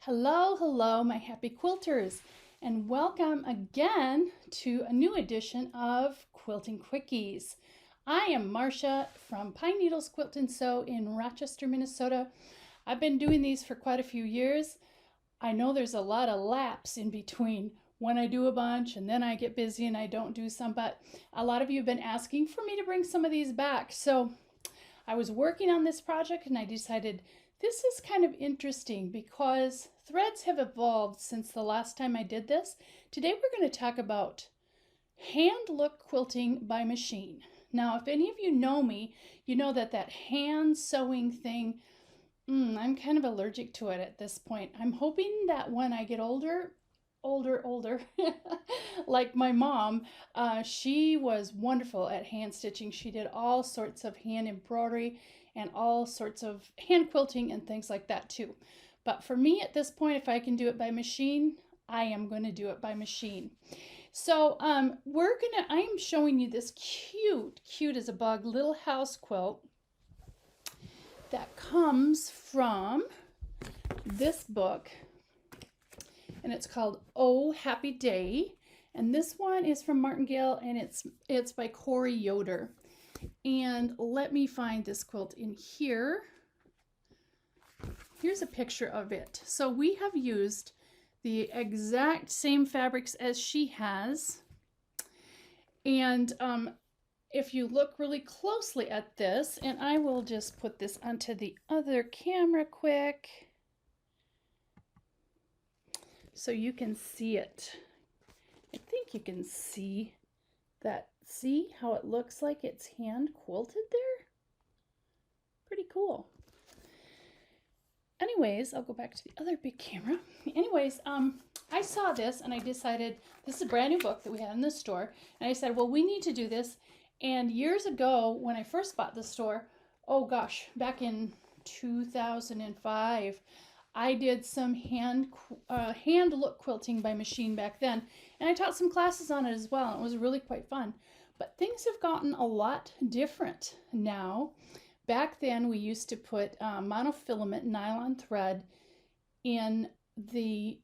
Hello, hello, my happy quilters, and welcome again to a new edition of Quilting Quickies. I am Marcia from Pine Needles Quilt and Sew in Rochester, Minnesota. I've been doing these for quite a few years. I know there's a lot of lapse in between when I do a bunch and then I get busy and I don't do some, but a lot of you have been asking for me to bring some of these back. So I was working on this project and I decided this is kind of interesting because threads have evolved since the last time I did this. Today we're going to talk about hand look quilting by machine. Now, if any of you know me, you know that hand sewing thing, I'm kind of allergic to it at this point. I'm hoping that when I get older, like my mom, she was wonderful at hand stitching. She did all sorts of hand embroidery and all sorts of hand quilting and things like that too. But for me at this point, if I can do it by machine, I am going to do it by machine. So I am showing you this cute as a bug little house quilt that comes from this book, and it's called Oh Happy Day, and this one is from Martingale, and it's by Corey Yoder. And let me find this quilt in here. Here's a picture of it. So we have used the exact same fabrics as she has, and if you look really closely at this, and I will just put this onto the other camera quick so you can see it. I think you can see that. See how it looks like it's hand quilted there? Pretty cool. Anyways, I'll go back to the other big camera. Anyways, I saw this and I decided, this is a brand new book that we had in the store, and I said, well, we need to do this. And years ago, when I first bought the store, oh gosh, back in 2005, I did some hand look quilting by machine back then, and I taught some classes on it as well. And it was really quite fun. But things have gotten a lot different now. Back then, we used to put monofilament nylon thread in the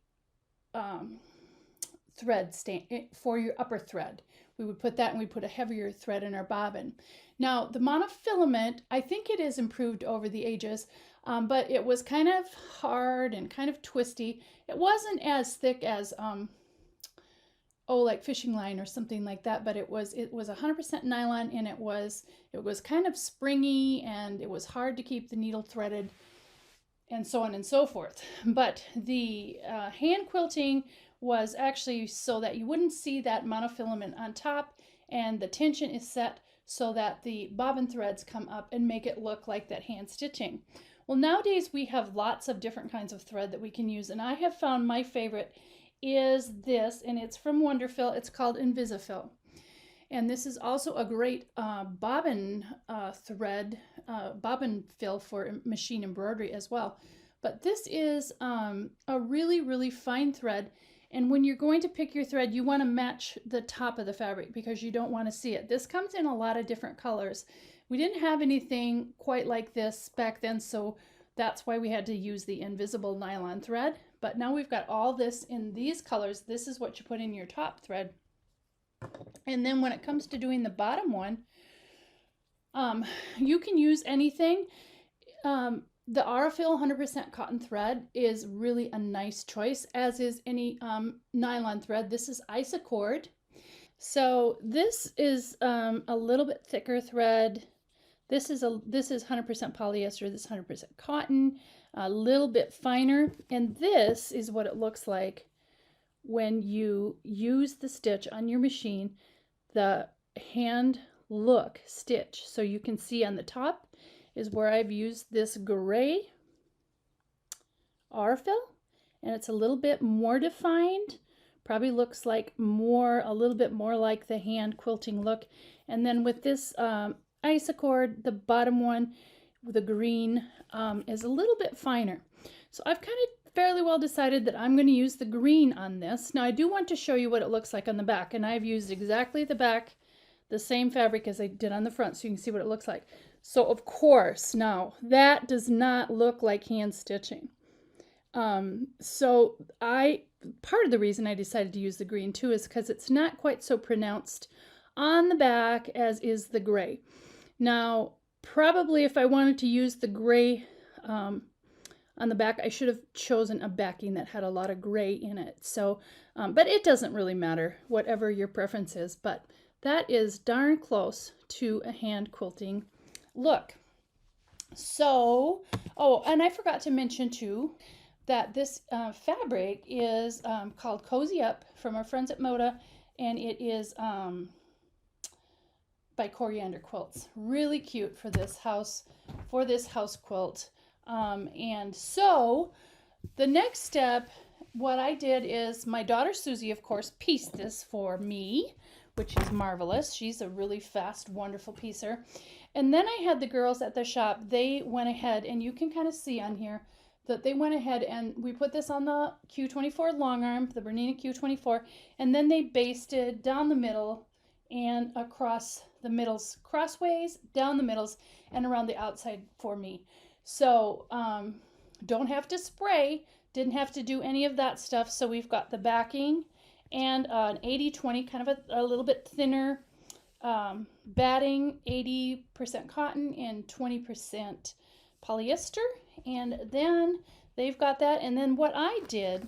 thread stand for your upper thread. We would put that, and we put a heavier thread in our bobbin. Now, the monofilament, I think it is improved over the ages, but it was kind of hard and kind of twisty. It wasn't as thick as like fishing line or something like that, but it was 100% nylon, and it was kind of springy, and it was hard to keep the needle threaded, and so on and so forth. But the hand quilting was actually so that you wouldn't see that monofilament on top, and the tension is set so that the bobbin threads come up and make it look like that hand stitching. Well, nowadays we have lots of different kinds of thread that we can use, and I have found my favorite is this, and it's from Wonderfill. It's called Invisifil. And this is also a great bobbin thread, bobbin fill for machine embroidery as well. But this is a really fine thread. And when you're going to pick your thread, you want to match the top of the fabric because you don't want to see it. This comes in a lot of different colors. We didn't have anything quite like this back then, so that's why we had to use the invisible nylon thread. But now we've got all this in these colors. This is what you put in your top thread. And then when it comes to doing the bottom one, you can use anything. The Aurifil 100% cotton thread is really a nice choice, as is any nylon thread. This is Isacord. So this is a little bit thicker thread. This is 100% polyester. This is 100% cotton, a little bit finer. And this is what it looks like when you use the stitch on your machine, the hand look stitch. So you can see on the top is where I've used this gray Aurifil, and it's a little bit more defined. Probably looks like a little bit more like the hand quilting look. And then with this Isacord, the bottom one, the green, is a little bit finer. So I've kind of fairly well decided that I'm going to use the green on this. Now I do want to show you what it looks like on the back, and I've used exactly the same fabric as I did on the front, so you can see what it looks like. So of course, now that does not look like hand stitching. So part of the reason I decided to use the green too is because it's not quite so pronounced on the back as is the gray. Now, probably if I wanted to use the gray on the back, I should have chosen a backing that had a lot of gray in it. So, but it doesn't really matter, whatever your preference is. But that is darn close to a hand quilting look. So, oh, and I forgot to mention too that this fabric is called Cozy Up from our friends at Moda, and it is by Coriander Quilts. Really cute for this house quilt. And so the next step, what I did is my daughter Susie, of course, pieced this for me, which is marvelous. She's a really fast, wonderful piecer. And then I had the girls at the shop, they went ahead, and you can kind of see on here that they went ahead and we put this on the Q24 long arm, the Bernina Q24, and then they basted down the middle and across the middles, crossways, down the middles, and around the outside for me. So don't have to spray, didn't have to do any of that stuff. So we've got the backing and an 80-20, kind of a little bit thinner batting, 80% cotton and 20% polyester. And then they've got that. And then what I did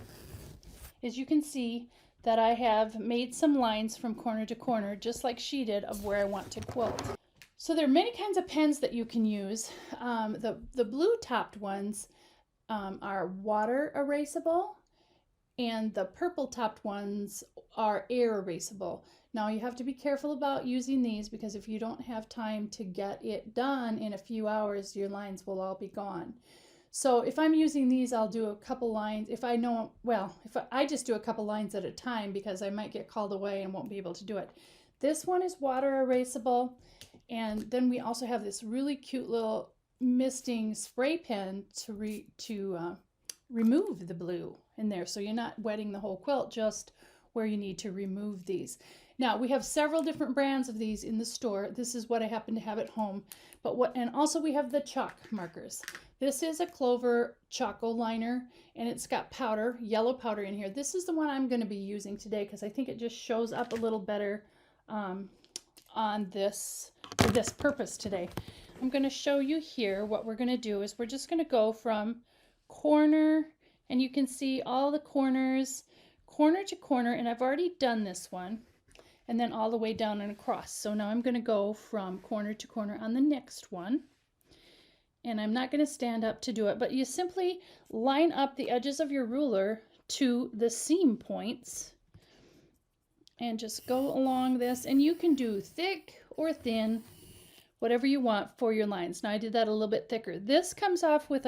is, you can see that I have made some lines from corner to corner, just like she did, of where I want to quilt. So there are many kinds of pens that you can use. The blue topped ones are water erasable, and the purple topped ones are air erasable. Now you have to be careful about using these, because if you don't have time to get it done in a few hours, your lines will all be gone. So if I'm using these, I'll do a couple lines. If I know, well, if I just do a couple lines at a time, because I might get called away and won't be able to do it. This one is water erasable. And then we also have this really cute little misting spray pen to remove the blue in there. So you're not wetting the whole quilt, just where you need to remove these. Now we have several different brands of these in the store. This is what I happen to have at home. And also we have the chalk markers. This is a Clover Choco liner, and it's got powder, yellow powder in here. This is the one I'm going to be using today, because I think it just shows up a little better on this, for this purpose today. I'm going to show you here what we're going to do is we're just going to go from corner, and you can see all the corners, corner to corner, and I've already done this one, and then all the way down and across. So now I'm going to go from corner to corner on the next one. And I'm not going to stand up to do it, but you simply line up the edges of your ruler to the seam points and just go along this, and you can do thick or thin, whatever you want for your lines. Now I did that a little bit thicker. This comes off with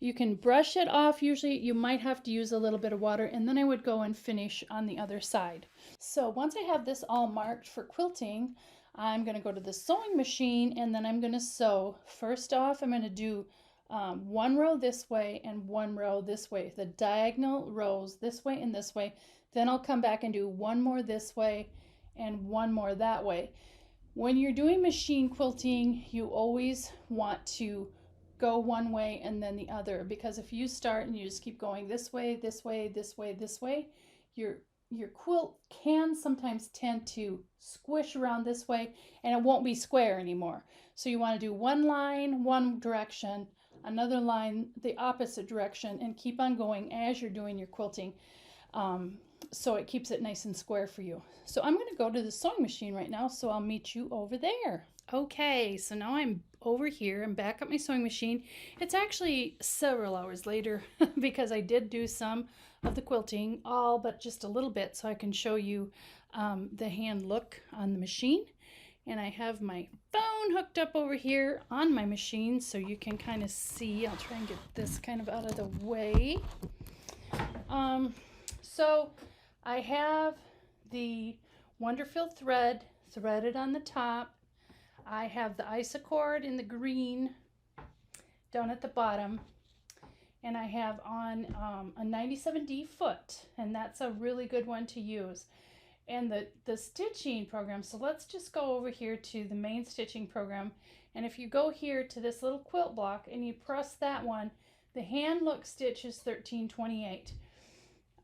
you can brush it off. Usually you might have to use a little bit of water, and then I would go and finish on the other side. So once I have this all marked for quilting, I'm going to go to the sewing machine, and then I'm going to sew. First off, I'm going to do one row this way and one row this way, the diagonal rows this way and this way. Then I'll come back and do one more this way and one more that way. When you're doing machine quilting, you always want to go one way and then the other, because if you start and you just keep going this way, this way, this way, this way, your quilt can sometimes tend to squish around this way, and it won't be square anymore. So you want to do one line one direction, another line the opposite direction, and keep on going as you're doing your quilting, so it keeps it nice and square for you. So I'm going to go to the sewing machine right now, so I'll meet you over there. Okay, so now I'm over here. I'm back at my sewing machine. It's actually several hours later because I did do some of the quilting, all but just a little bit, so I can show you the hand look on the machine. And I have my phone hooked up over here on my machine, so you can kind of see. I'll try and get this kind of out of the way. So I have the Wonderful thread threaded on the top. I have the Isacord in the green down at the bottom, and I have on a 97D foot, and that's a really good one to use. And the stitching program, so let's just go over here to the main stitching program, and if you go here to this little quilt block and you press that one, The hand look stitch is $13.28.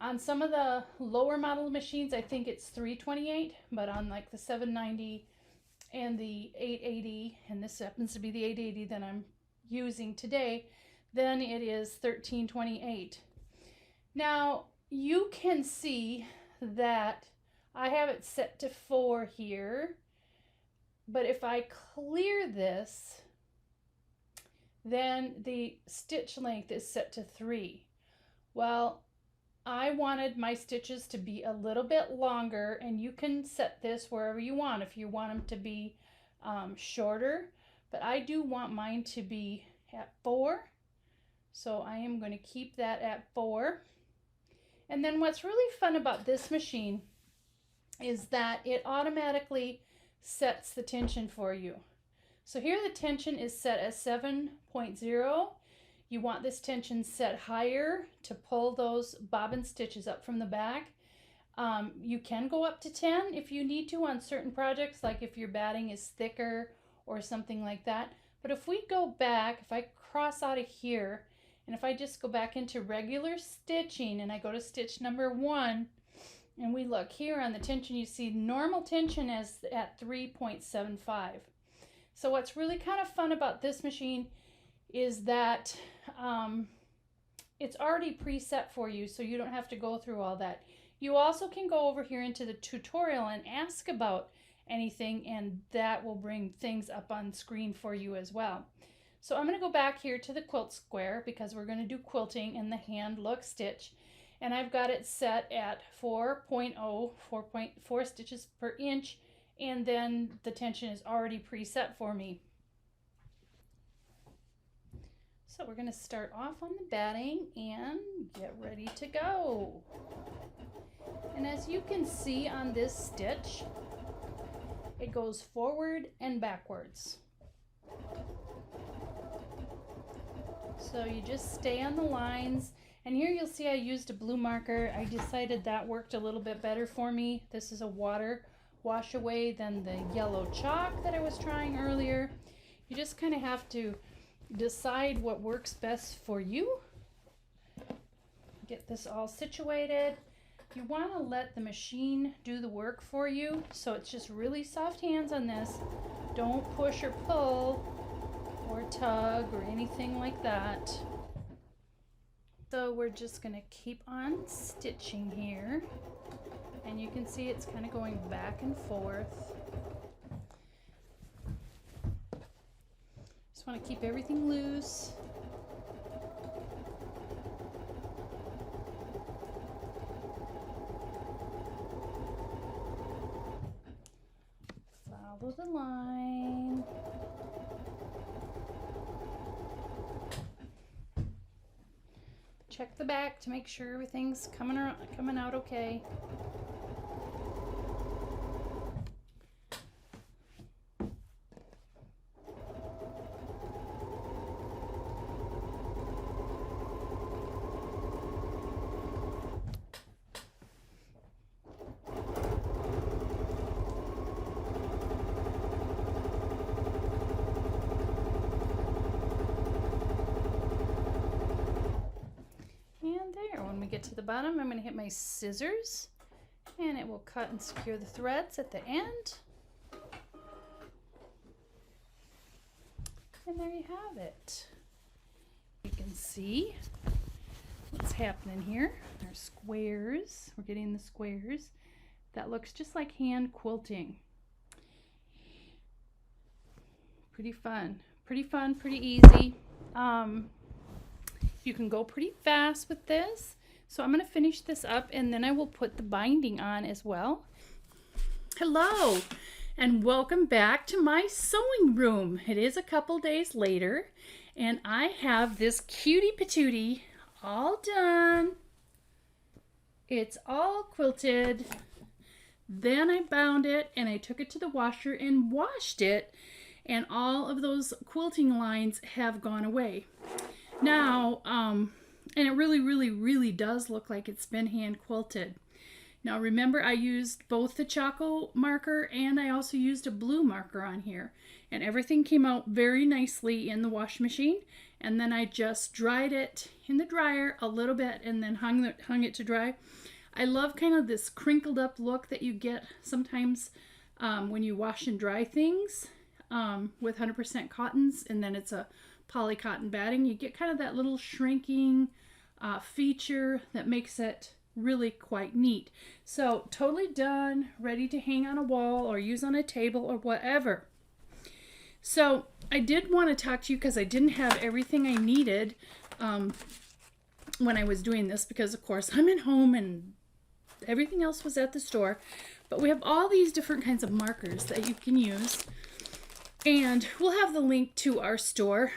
On some of the lower model machines, I think it's $3.28, but on like the 790 and the 880, and this happens to be the 880 that I'm using today, then it is $13.28. Now you can see that I have it set to 4 here, but if I clear this, then the stitch length is set to 3. Well, I wanted my stitches to be a little bit longer, and you can set this wherever you want if you want them to be shorter, but I do want mine to be at 4, so I am going to keep that at 4. And then what's really fun about this machine is that it automatically sets the tension for you. So here the tension is set at 7.0. You want this tension set higher to pull those bobbin stitches up from the back. You can go up to 10 if you need to on certain projects, like if your batting is thicker or something like that. But if we go back, if I cross out of here, and if I just go back into regular stitching and I go to stitch number 1, and we look here on the tension, you see normal tension is at 3.75. So what's really kind of fun about this machine is that it's already preset for you, so you don't have to go through all that. You also can go over here into the tutorial and ask about anything, and that will bring things up on screen for you as well. So I'm going to go back here to the quilt square because we're going to do quilting in the hand look stitch, and I've got it set at 4.4 stitches per inch, and then the tension is already preset for me. So we're going to start off on the batting and get ready to go. And as you can see on this stitch, it goes forward and backwards. So you just stay on the lines, and here you'll see I used a blue marker. I decided that worked a little bit better for me. This is a water wash away than the yellow chalk that I was trying earlier. You just kind of have to decide what works best for you. Get this all situated. You want to let the machine do the work for you, so it's just really soft hands on this. Don't push or pull or tug or anything like that. So we're just going to keep on stitching here, and you can see it's kind of going back and forth. Just want to keep everything loose. Follow the line. Check the back to make sure everything's coming out okay. When we get to the bottom, I'm going to hit my scissors, and it will cut and secure the threads at the end. And there you have it. You can see what's happening here. There's squares. We're getting the squares. That looks just like hand quilting. Pretty fun, pretty easy. You can go pretty fast with this. So I'm going to finish this up, and then I will put the binding on as well. Hello, and welcome back to my sewing room. It is a couple days later, and I have this cutie patootie all done. It's all quilted. Then I bound it, and I took it to the washer and washed it, and all of those quilting lines have gone away. Now, and it really does look like it's been hand quilted. Now remember, I used both the Choco marker and I also used a blue marker on here, and everything came out very nicely in the wash machine, and then I just dried it in the dryer a little bit and then hung it to dry. I love kind of this crinkled up look that you get sometimes when you wash and dry things with 100% cottons, and then it's a poly cotton batting. You get kind of that little shrinking feature that makes it really quite neat. So totally done, ready to hang on a wall or use on a table or whatever. So I did want to talk to you because I didn't have everything I needed when I was doing this, because of course I'm at home and everything else was at the store. But we have all these different kinds of markers that you can use, and we'll have the link to our store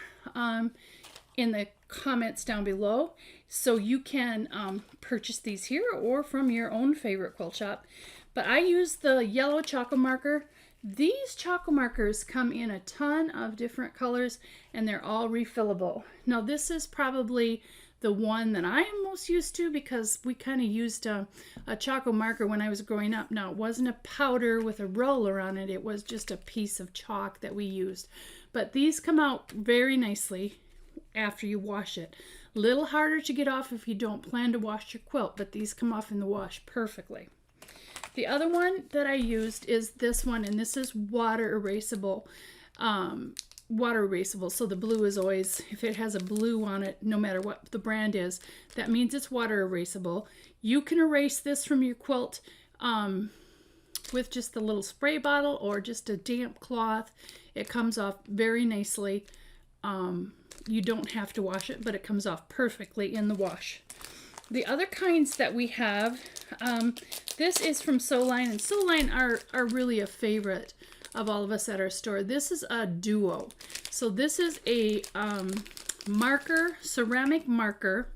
in the comments down below, so you can purchase these here or from your own favorite quilt shop. But I use the yellow Choco marker. These Choco markers come in a ton of different colors, and they're all refillable. Now this is probably the one that I am most used to, because we kind of used a Choco marker when I was growing up. Now, it wasn't a powder with a roller on it. It was just a piece of chalk that we used. But these come out very nicely after you wash it. A little harder to get off if you don't plan to wash your quilt, but these come off in the wash perfectly. The other one that I used is this one, and this is water erasable. Water erasable, so the blue is always, if it has a blue on it, no matter what the brand is, that means it's water erasable. You can erase this from your quilt with just a little spray bottle or just a damp cloth. It comes off very nicely. You don't have to wash it, but it comes off perfectly in the wash. The other kinds that we have, this is from Soline, and Soline are really a favorite of all of us at our store. This is a duo. So this is a marker, ceramic marker,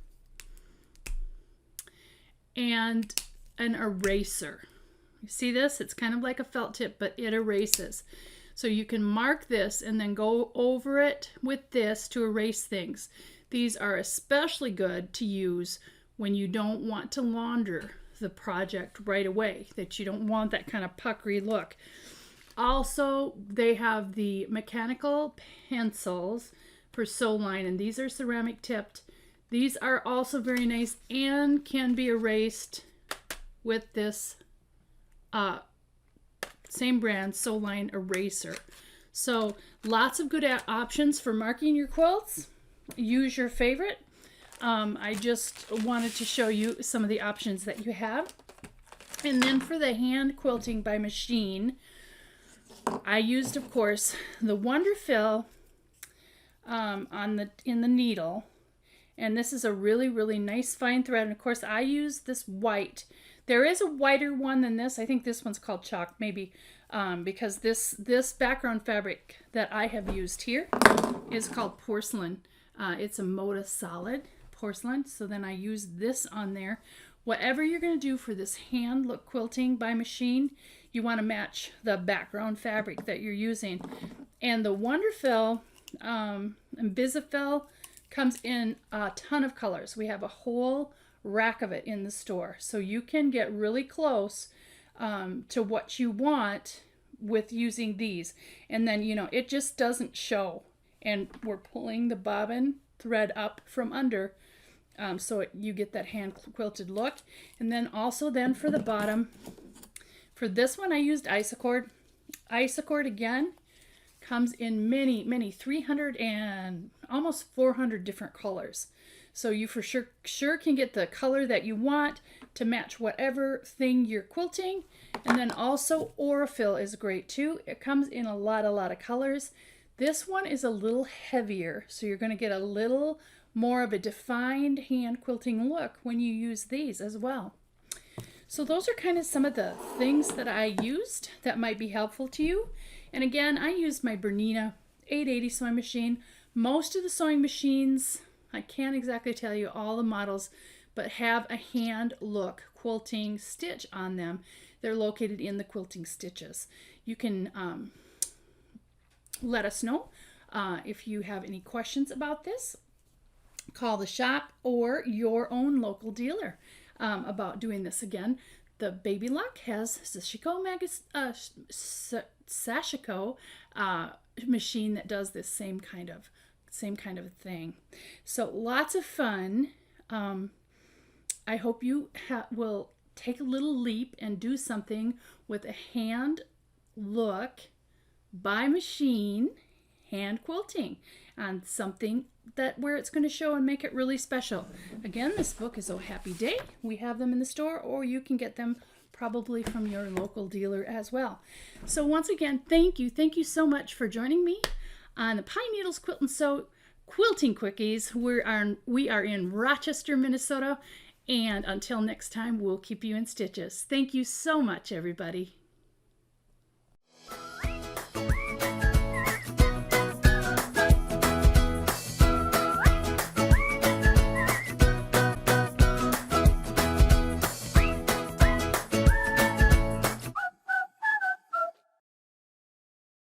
and an eraser. You see this? It's kind of like a felt tip, but it erases. So you can mark this and then go over it with this to erase things. These are especially good to use when you don't want to launder the project right away, that you don't want that kind of puckery look. Also, they have the mechanical pencils for Soline, and these are ceramic tipped. These are also very nice and can be erased with this same brand, Soline eraser. So lots of good options for marking your quilts. Use your favorite. I just wanted to show you some of the options that you have. And then for the hand quilting by machine, I used, of course, the Wonderfill in the needle, and this is a really, really nice fine thread. And of course, I use this white. There is a whiter one than this. I think this one's called chalk, maybe, because this background fabric that I have used here is called porcelain. It's a Moda solid porcelain. So then I use this on there. Whatever you're going to do for this hand look quilting by machine, you want to match the background fabric that you're using. And the Wonderfill and Bisafill comes in a ton of colors. We have a whole rack of it in the store. So you can get really close to what you want with using these. And then, you know, it just doesn't show. And we're pulling the bobbin thread up from under, so you get that hand quilted look. And then also then for the bottom, for this one I used Isacord. Isacord again comes in many 300 and almost 400 different colors. So you for sure can get the color that you want to match whatever thing you're quilting. And then also Aurifil is great too. It comes in a lot of colors. This one is a little heavier, so you're going to get a little more of a defined hand quilting look when you use these as well. So those are kind of some of the things that I used that might be helpful to you. And again, I used my Bernina 880 sewing machine. Most of the sewing machines, I can't exactly tell you all the models, but have a hand look quilting stitch on them. They're located in the quilting stitches. You can let us know if you have any questions about this. Call the shop or your own local dealer about doing this. Again, the Baby Luck has Sashiko machine that does this same kind of same kind of a thing. So lots of fun. I hope you will take a little leap and do something with a hand look by machine hand quilting on something that where it's going to show and make it really special. Again, this book is Oh Happy Day. We have them in the store, or you can get them probably from your local dealer as well. So once again, thank you so much for joining me on the Pine Needles Quilt and Sew Quilting Quickies. We are in Rochester, Minnesota, and until next time, we'll keep you in stitches. Thank you so much, everybody.